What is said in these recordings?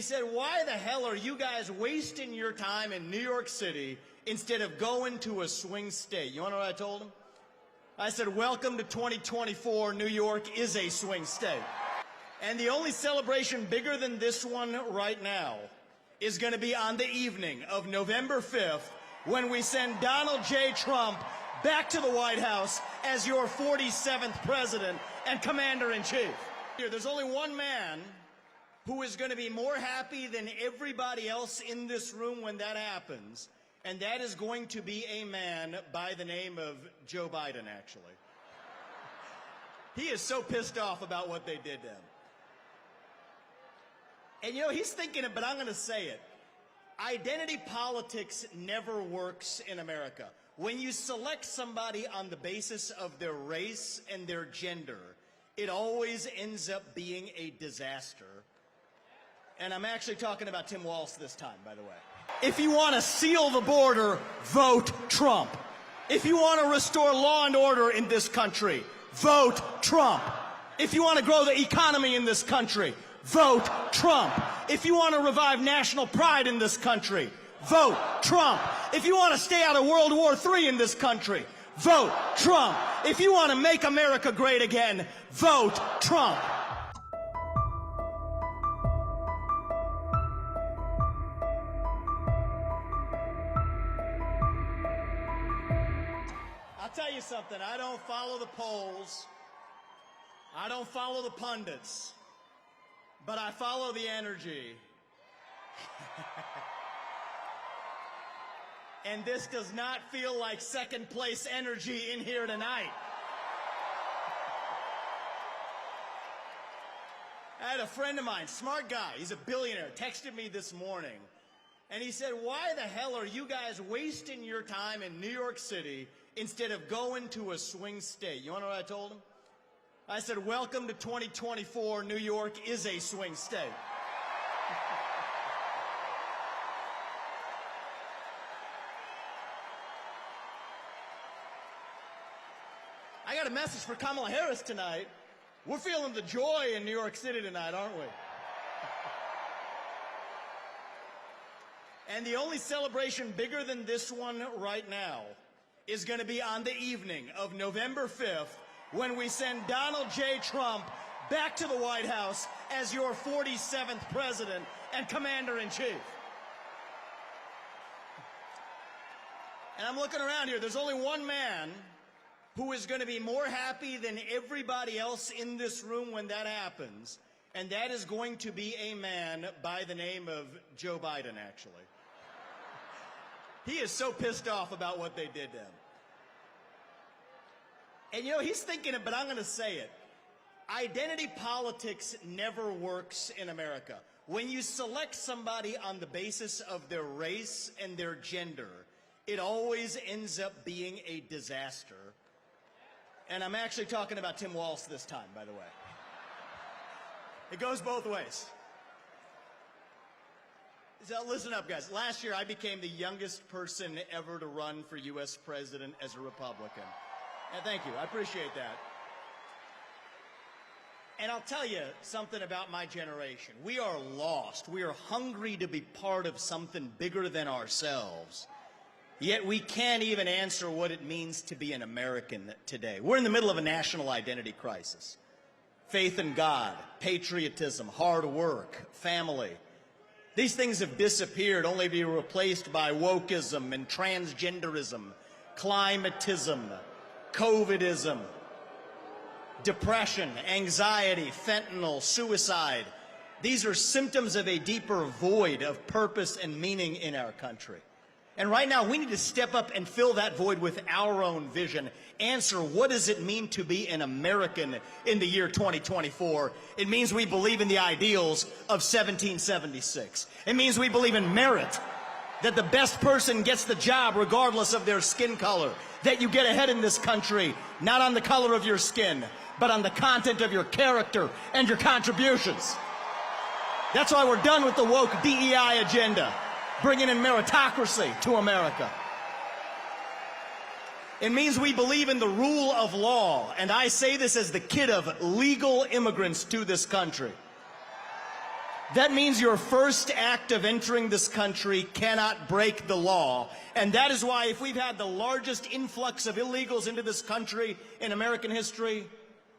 he said, why the hell are you guys wasting your time in New York City instead of going to a swing state? You want to know what I told him? I said, welcome to 2024. New York is a swing state. And the only celebration bigger than this one right now is going to be on the evening of November 5th when we send Donald J. Trump back to the White House as your 47th president and commander-in-chief. There's only one man who is going to be more happy than everybody else in this room when that happens, and that is going to be a man by the name of Joe Biden, actually. He is so pissed off about what they did to him. And you know, he's thinking it, but I'm going to say it. Identity politics never works in America. When you select somebody on the basis of their race and their gender, it always ends up being a disaster. And I'm actually talking about Tim Walz this time, by the way. If you want to seal the border, vote Trump. If you want to restore law and order in this country, vote Trump. If you want to grow the economy in this country, vote Trump. If you want to revive national pride in this country, vote Trump. If you want to stay out of World War III in this country, vote Trump. If you want to make America great again, vote Trump. I'll tell you something, I don't follow the polls, I don't follow the pundits, but I follow the energy. And this does not feel like second place energy in here tonight. I had a friend of mine, smart guy, he's a billionaire, texted me this morning. And he said, why the hell are you guys wasting your time in New York City instead of going to a swing state? You want to know what I told him? I said, welcome to 2024. New York is a swing state. I got a message for Kamala Harris tonight. We're feeling the joy in New York City tonight, aren't we? And the only celebration bigger than this one right now is going to be on the evening of November 5th when we send Donald J. Trump back to the White House as your 47th president and commander-in-chief. And I'm looking around here. There's only one man who is going to be more happy than everybody else in this room when that happens, and that is going to be a man by the name of Joe Biden, actually. He is so pissed off about what they did to him. And you know, he's thinking it, but I'm going to say it. Identity politics never works in America. When you select somebody on the basis of their race and their gender, it always ends up being a disaster. And I'm actually talking about Tim Walz this time, by the way. It goes both ways. So listen up, guys. Last year, I became the youngest person ever to run for U.S. president as a Republican. And thank you. I appreciate that. And I'll tell you something about my generation. We are lost. We are hungry to be part of something bigger than ourselves. Yet we can't even answer what it means to be an American today. We're in the middle of a national identity crisis. Faith in God, patriotism, hard work, family. These things have disappeared only to be replaced by wokeism and transgenderism, climatism, COVIDism, depression, anxiety, fentanyl, suicide. These are symptoms of a deeper void of purpose and meaning in our country. And right now, we need to step up and fill that void with our own vision. Answer, what does it mean to be an American in the year 2024? It means we believe in the ideals of 1776. It means we believe in merit, that the best person gets the job regardless of their skin color, that you get ahead in this country, not on the color of your skin, but on the content of your character and your contributions. That's why we're done with the woke DEI agenda, bringing in meritocracy to America. It means we believe in the rule of law, and I say this as the kid of legal immigrants to this country. That means your first act of entering this country cannot break the law. And that is why if we've had the largest influx of illegals into this country in American history,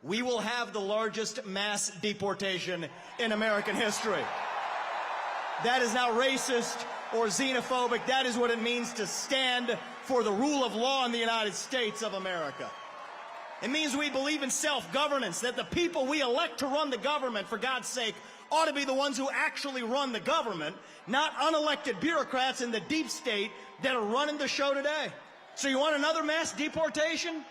we will have the largest mass deportation in American history. That is not racist or xenophobic. That is what it means to stand for the rule of law in the United States of America. It means we believe in self-governance, that the people we elect to run the government, for God's sake, ought to be the ones who actually run the government, not unelected bureaucrats in the deep state that are running the show today. So you want another mass deportation?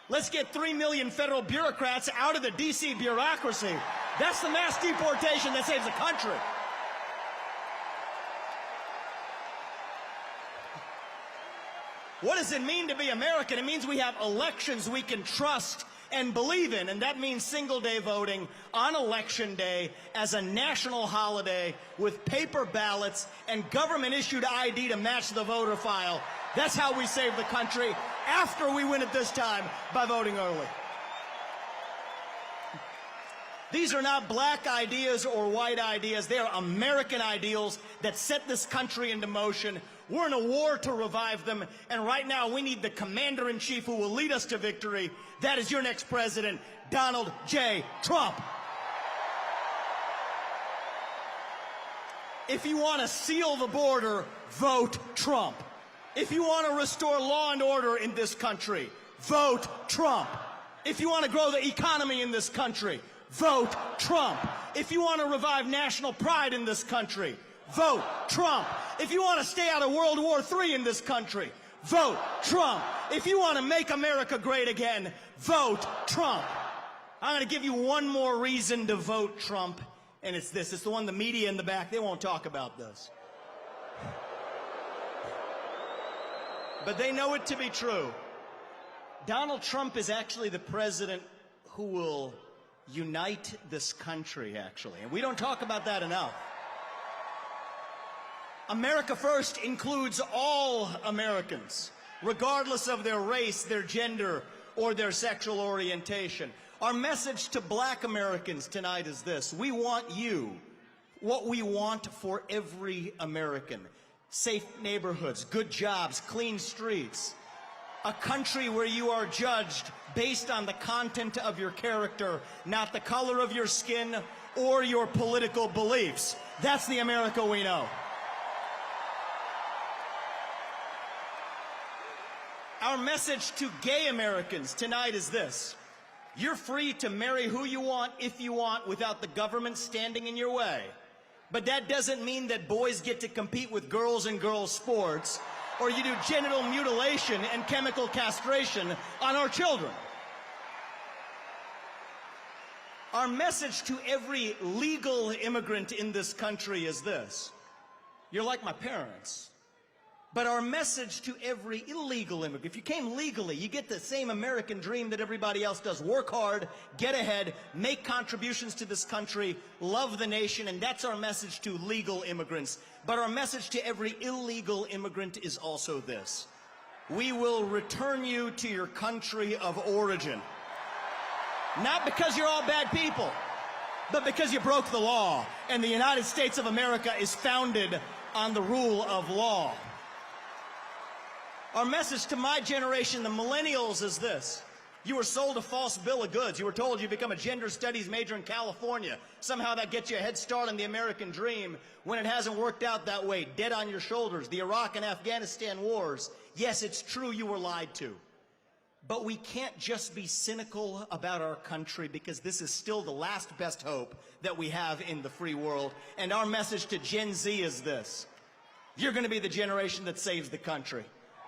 Let's get 3 million federal bureaucrats out of the D.C. bureaucracy. That's the mass deportation that saves the country. What does it mean to be American? It means we have elections we can trust and believe in, and that means single-day voting on Election Day as a national holiday with paper ballots and government-issued ID to match the voter file. That's how we save the country after we win it this time by voting early. These are not black ideas or white ideas. They are American ideals that set this country into motion. We're in a war to revive them, and right now we need the commander-in-chief who will lead us to victory. That is your next president, Donald J. Trump. If you want to seal the border, vote Trump. If you want to restore law and order in this country, vote Trump. If you want to grow the economy in this country, vote Trump. If you want to revive national pride in this country, vote Trump. If you want to stay out of World War III in this country, vote Trump. If you want to make America great again, vote Trump. I'm going to give you one more reason to vote Trump, and it's this. It's the one the media in the back, they won't talk about this. But they know it to be true. Donald Trump is actually the president who will unite this country, actually. And we don't talk about that enough. America First includes all Americans, regardless of their race, their gender, or their sexual orientation. Our message to black Americans tonight is this. We want you, what we want for every American. Safe neighborhoods, good jobs, clean streets. A country where you are judged based on the content of your character, not the color of your skin or your political beliefs. That's the America we know. Our message to gay Americans tonight is this. You're free to marry who you want, if you want, without the government standing in your way. But that doesn't mean that boys get to compete with girls in girls' sports, or you do genital mutilation and chemical castration on our children. Our message to every legal immigrant in this country is this. You're like my parents. But our message to every illegal immigrant, if you came legally, you get the same American dream that everybody else does. Work hard, get ahead, make contributions to this country, love the nation, and that's our message to legal immigrants. But our message to every illegal immigrant is also this. We will return you to your country of origin. Not because you're all bad people, but because you broke the law. And the United States of America is founded on the rule of law. Our message to my generation, the millennials, is this. You were sold a false bill of goods. You were told you become a gender studies major in California. Somehow that gets you a head start on the American dream when it hasn't worked out that way. Dead on your shoulders. The Iraq and Afghanistan wars. Yes, it's true you were lied to. But we can't just be cynical about our country because this is still the last best hope that we have in the free world. And our message to Gen Z is this. You're going to be the generation that saves the country.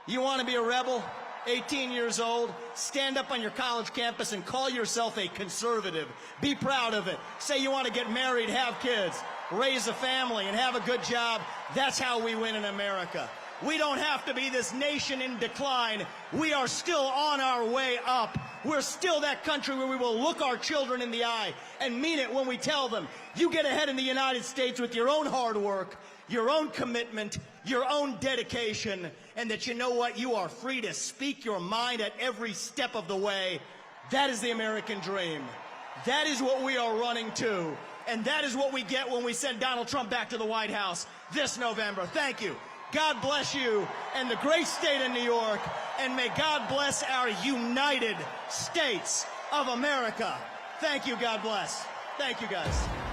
You want to be a rebel, 18 years old, stand up on your college campus and call yourself a conservative. Be proud of it. Say you want to get married, have kids, raise a family, and have a good job. That's how we win in America. We don't have to be this nation in decline. We are still on our way up. We're still that country where we will look our children in the eye and mean it when we tell them, you get ahead in the United States with your own hard work, your own commitment, your own dedication, and that you know what? You are free to speak your mind at every step of the way. That is the American dream. That is what we are running to. And that is what we get when we send Donald Trump back to the White House this November. Thank you. God bless you and the great state of New York, and may God bless our United States of America. Thank you. God bless. Thank you, guys.